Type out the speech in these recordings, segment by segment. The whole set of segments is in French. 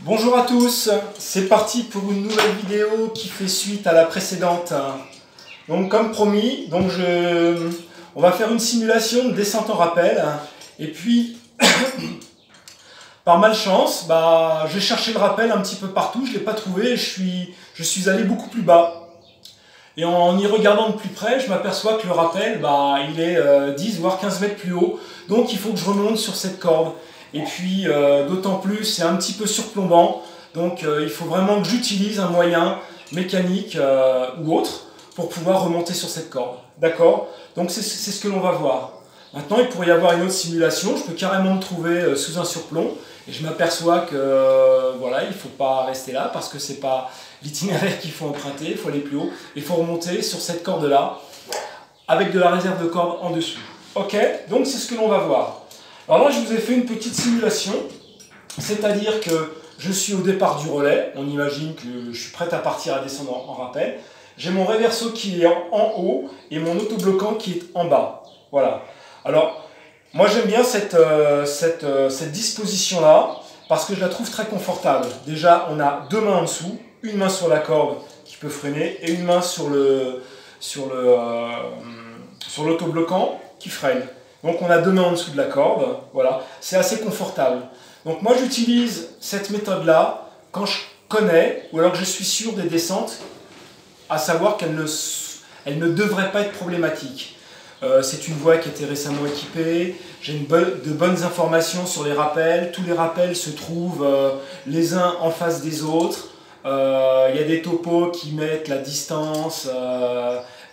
Bonjour à tous, c'est parti pour une nouvelle vidéo qui fait suite à la précédente. Donc comme promis, on va faire une simulation de descente en rappel. Et puis, par malchance, j'ai cherché le rappel un petit peu partout, je ne l'ai pas trouvé et je suis allé beaucoup plus bas. Et en y regardant de plus près, je m'aperçois que le rappel, il est 10 voire 15 mètres plus haut. Donc il faut que je remonte sur cette corde. Et puis, d'autant plus, c'est un petit peu surplombant. Donc il faut vraiment que j'utilise un moyen mécanique ou autre pour pouvoir remonter sur cette corde. D'accord? Donc c'est ce que l'on va voir. Maintenant, il pourrait y avoir une autre simulation. Je peux carrément me trouver sous un surplomb. Et je m'aperçois que voilà, il ne faut pas rester là parce que ce n'est pas l'itinéraire qu'il faut emprunter. Il faut aller plus haut. Il faut remonter sur cette corde-là avec de la réserve de corde en dessous. Ok? Donc c'est ce que l'on va voir. Alors là, je vous ai fait une petite simulation. C'est-à-dire que je suis au départ du relais. On imagine que je suis prêt à partir à descendre en rappel. J'ai mon réverso qui est en haut et mon autobloquant qui est en bas. Voilà. Alors, moi j'aime bien cette disposition-là parce que je la trouve très confortable. Déjà, on a deux mains en dessous, une main sur la corde qui peut freiner et une main sur l'autobloquant qui freine. Donc on a deux mains en dessous de la corde. Voilà. C'est assez confortable. Donc moi j'utilise cette méthode-là quand je connais ou alors que je suis sûr des descentes, à savoir qu'elles ne devraient pas être problématiques. C'est une voie qui a été récemment équipée, j'ai de bonnes informations sur les rappels, tous les rappels se trouvent les uns en face des autres, il y a des topos qui mettent la distance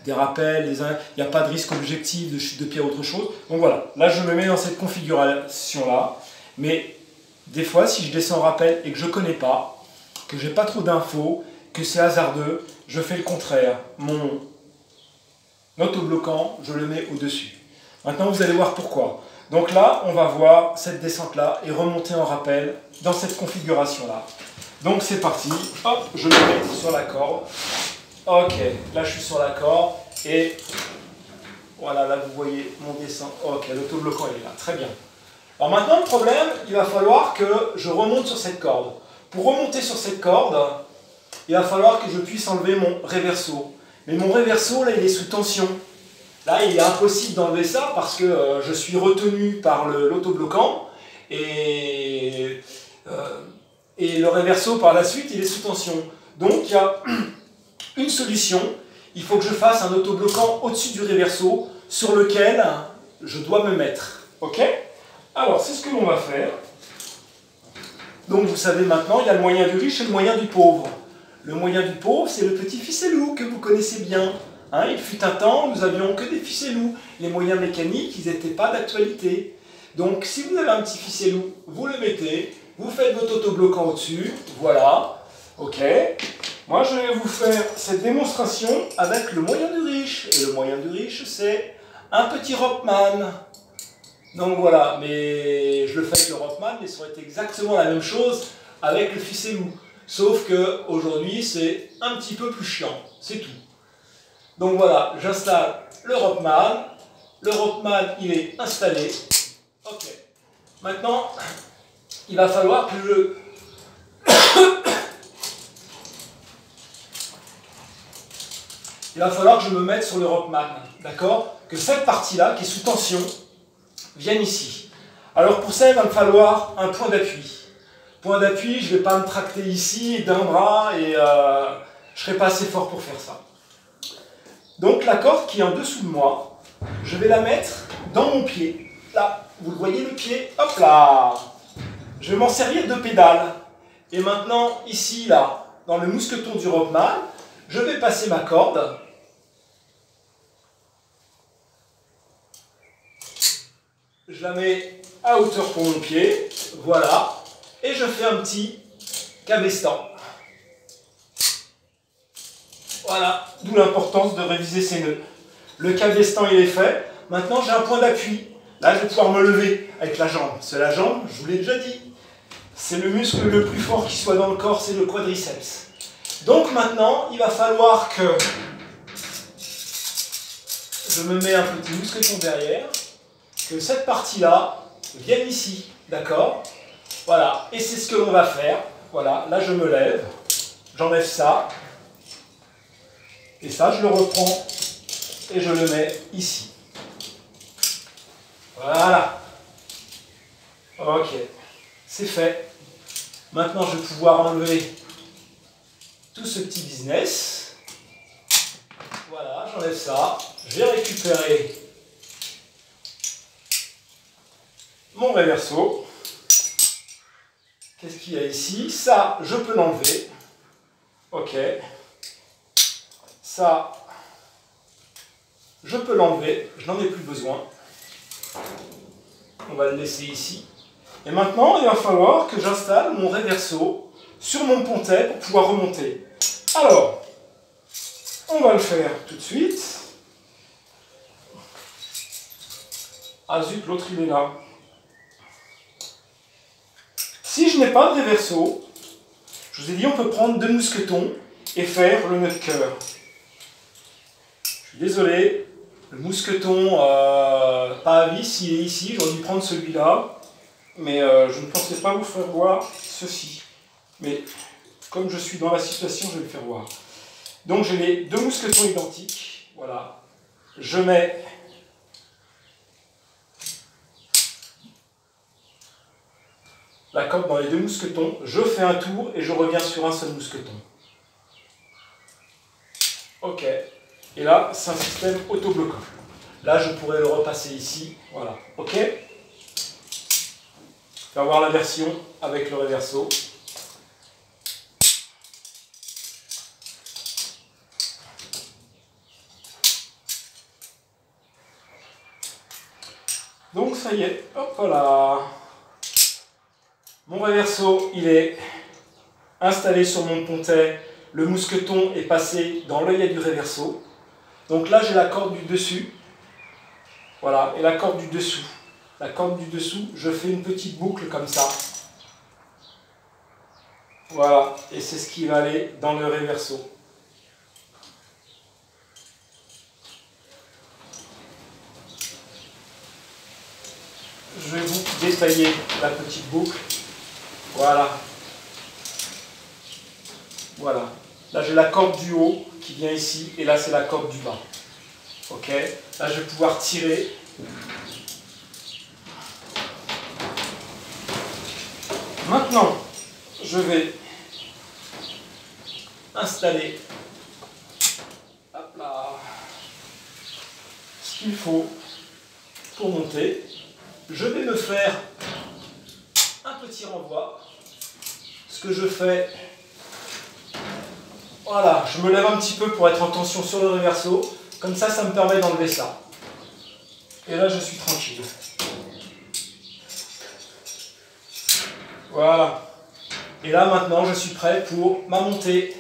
des rappels, il n'y a pas de risque objectif de chute de pierre ou autre chose. Donc voilà, là je me mets dans cette configuration-là, mais des fois si je descends en rappel et que je ne connais pas, que j'ai pas trop d'infos, que c'est hasardeux, je fais le contraire. Mon autobloquant, je le mets au-dessus. Maintenant, vous allez voir pourquoi. Donc là, on va voir cette descente-là et remonter en rappel dans cette configuration-là. Donc c'est parti. Hop, je me mets sur la corde. Ok, là je suis sur la corde et voilà, là vous voyez mon descente. Ok, l'autobloquant il est là, très bien. Alors maintenant, le problème, il va falloir que je remonte sur cette corde. Pour remonter sur cette corde, il va falloir que je puisse enlever mon réverso. Mais mon réverso, là, il est sous tension. Là, il est impossible d'enlever ça parce que je suis retenu par l'autobloquant et le réverso, par la suite, il est sous tension. Donc, il y a une solution. Il faut que je fasse un autobloquant au-dessus du réverso sur lequel je dois me mettre. Ok? Alors, c'est ce que l'on va faire. Donc, vous savez maintenant, il y a le moyen du riche et le moyen du pauvre. Le moyen du pauvre, c'est le petit ficellou que vous connaissez bien. Hein, il fut un temps, nous avions que des ficellous. Les moyens mécaniques, ils n'étaient pas d'actualité. Donc, si vous avez un petit ficellou, vous le mettez, vous faites votre autobloquant au-dessus, voilà. Ok. Moi, je vais vous faire cette démonstration avec le moyen du riche. Et le moyen du riche, c'est un petit Rockman. Donc voilà, mais je le fais avec le Rockman, mais ça aurait été exactement la même chose avec le ficellou. Sauf qu'aujourd'hui, c'est un petit peu plus chiant, c'est tout. Donc voilà, j'installe le Rockman. Le Rockman, il est installé. Ok. Maintenant, il va falloir que je me mette sur le Rockman. D'accord? Que cette partie-là, qui est sous tension, vienne ici. Alors pour ça, il va me falloir un point d'appui. Point d'appui, je ne vais pas me tracter ici d'un bras et je ne serai pas assez fort pour faire ça. Donc la corde qui est en dessous de moi, je vais la mettre dans mon pied. Là, vous le voyez le pied, hop là. Je vais m'en servir de pédale. Et maintenant, ici, là, dans le mousqueton du Rockman, je vais passer ma corde. Je la mets à hauteur pour mon pied, voilà. Et je fais un petit cabestan. Voilà, d'où l'importance de réviser ces nœuds. Le cabestan, il est fait. Maintenant, j'ai un point d'appui. Là, je vais pouvoir me lever avec la jambe. C'est la jambe, je vous l'ai déjà dit. C'est le muscle le plus fort qui soit dans le corps, c'est le quadriceps. Donc maintenant, il va falloir que je me mets un petit mousqueton derrière, que cette partie-là vienne ici, d'accord? Voilà, et c'est ce que l'on va faire. voilà, là je me lève, j'enlève ça, et ça je le reprends et je le mets ici. Voilà. Ok, c'est fait. Maintenant je vais pouvoir enlever tout ce petit business. Voilà, j'enlève ça, je vais récupérer mon reverso. Qu'est-ce qu'il y a ici? Ça, je peux l'enlever. Ok. Ça, je peux l'enlever. Je n'en ai plus besoin. On va le laisser ici. Et maintenant, il va falloir que j'installe mon reverso sur mon pontet pour pouvoir remonter. Alors, on va le faire tout de suite. Ah zut, l'autre il est là. Si je n'ai pas de reverso, je vous ai dit on peut prendre 2 mousquetons et faire le nœud de cœur. Je suis désolé, le mousqueton pas à vis, il est ici, j'aurais dû prendre celui-là, mais je ne pensais pas vous faire voir ceci. Mais comme je suis dans la situation, je vais le faire voir. Donc j'ai les 2 mousquetons identiques, voilà. Je mets la corde dans les 2 mousquetons, je fais un tour et je reviens sur un seul mousqueton. Ok. Et là, c'est un système auto-bloquant. Là, je pourrais le repasser ici. Voilà. Ok. Je vais voir la version avec le reverso. Donc, ça y est. Hop là. Mon reverso, il est installé sur mon pontet. Le mousqueton est passé dans l'œillet du reverso. Donc là, j'ai la corde du dessus. Voilà. Et la corde du dessous. La corde du dessous, je fais une petite boucle comme ça. Voilà. Et c'est ce qui va aller dans le reverso. Je vais vous détailler la petite boucle. Voilà. Voilà. Là, j'ai la corde du haut qui vient ici, et là, c'est la corde du bas. Ok. Là, je vais pouvoir tirer. Maintenant, je vais installer hop là, ce qu'il faut pour monter. Je vais me faire un petit renvoi. Ce que je fais, voilà, je me lève un petit peu pour être en tension sur le reverso. Comme ça, ça me permet d'enlever ça. Et là, je suis tranquille. Voilà. Et là, maintenant, je suis prêt pour ma montée.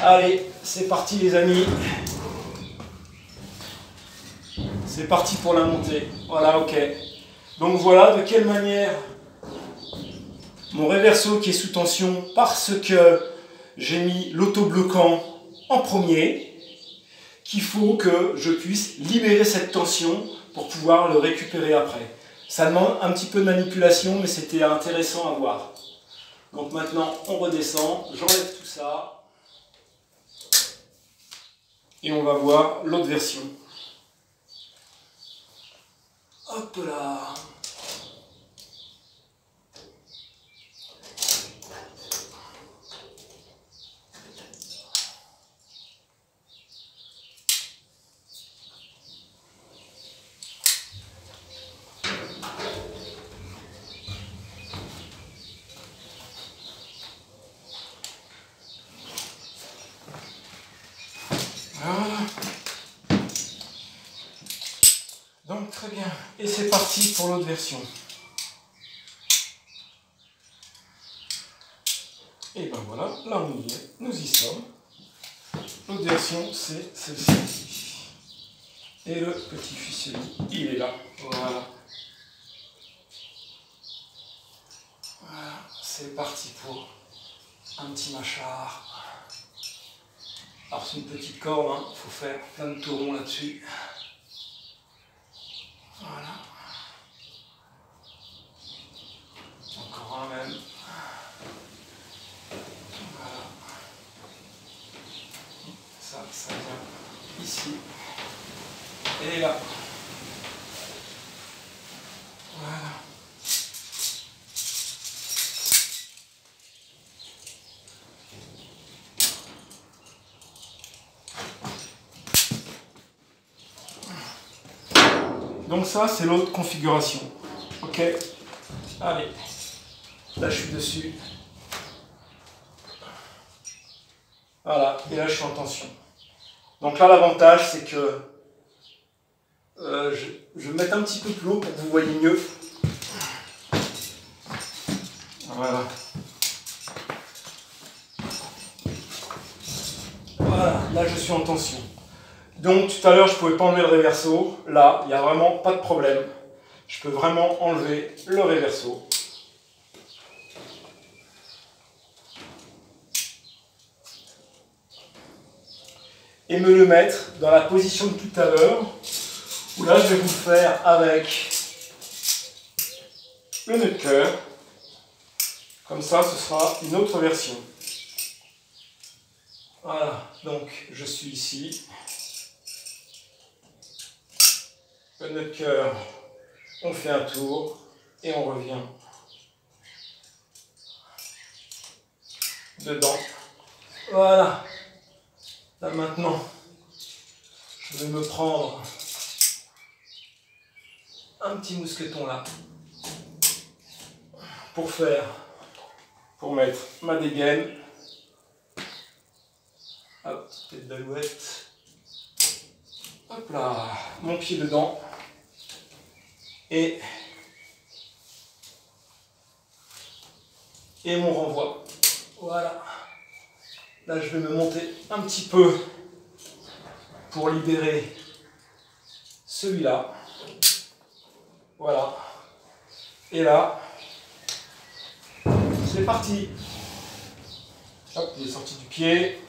Allez, c'est parti les amis. C'est parti pour la montée. Voilà, ok. Donc voilà de quelle manière mon reverso qui est sous tension, parce que j'ai mis l'autobloquant en premier, qu'il faut que je puisse libérer cette tension pour pouvoir le récupérer après. Ça demande un petit peu de manipulation, mais c'était intéressant à voir. Donc maintenant, on redescend, j'enlève tout ça, et on va voir l'autre version. Hop là. Voilà. Donc très bien. Et c'est parti pour l'autre version. Et ben voilà, là on y est, nous y sommes. L'autre version, c'est celle-ci. Et le petit ficelli, il est là. Voilà. Voilà, c'est parti pour un petit mâchard. Alors c'est une petite corde, il faut faire plein de tourons là-dessus. Voilà. Encore un même. Et là. Voilà. Donc ça, c'est l'autre configuration. Ok. Allez. Là, je suis dessus. Voilà. Et là, je suis en tension. Donc là, l'avantage, c'est que je vais mettre un petit peu plus haut pour que vous voyez mieux. Voilà. Voilà. Là, je suis en tension. Donc tout à l'heure, je ne pouvais pas enlever le réverso. Là, il n'y a vraiment pas de problème. Je peux vraiment enlever le réverso. Et me le mettre dans la position de tout à l'heure, où là, je vais vous le faire avec le nœud de cœur. Comme ça, ce sera une autre version. Voilà, donc je suis ici. Le nœud de cœur, on fait un tour et on revient dedans. Voilà. Là maintenant, je vais me prendre un petit mousqueton là pour mettre ma dégaine. Hop, petite tête d'alouette. Hop là, mon pied dedans. Et mon renvoi. Voilà. Là, je vais me monter un petit peu pour libérer celui-là. Voilà. Et là, c'est parti. Hop, il est sorti du pied.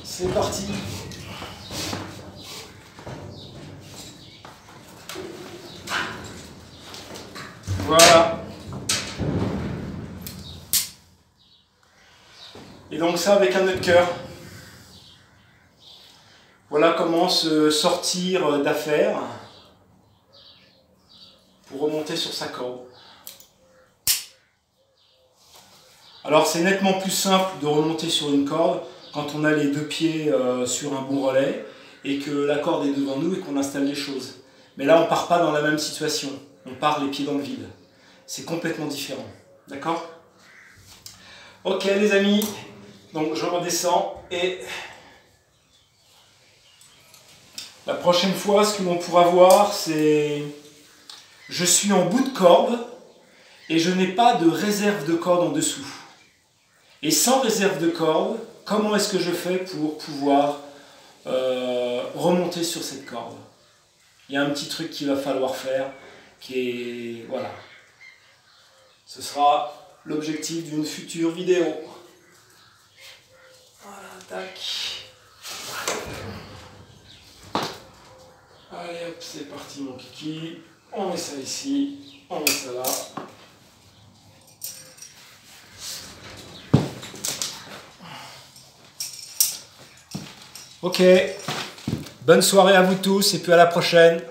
C'est parti. Voilà. Et donc ça avec un nœud de cœur. Voilà comment se sortir d'affaires pour remonter sur sa corde. Alors c'est nettement plus simple de remonter sur une corde quand on a les deux pieds sur un bon relais et que la corde est devant nous et qu'on installe les choses. Mais là on ne part pas dans la même situation, on part les pieds dans le vide. C'est complètement différent. D'accord? Ok les amis, donc je redescends et la prochaine fois ce que l'on pourra voir c'est je suis en bout de corde et je n'ai pas de réserve de corde en dessous. Et sans réserve de corde, comment est-ce que je fais pour pouvoir remonter sur cette corde? Il y a un petit truc qu'il va falloir faire qui est... Voilà. Ce sera l'objectif d'une future vidéo. Voilà, tac. Allez hop, c'est parti mon kiki. On met ça ici, on met ça là. Ok, bonne soirée à vous tous et puis à la prochaine.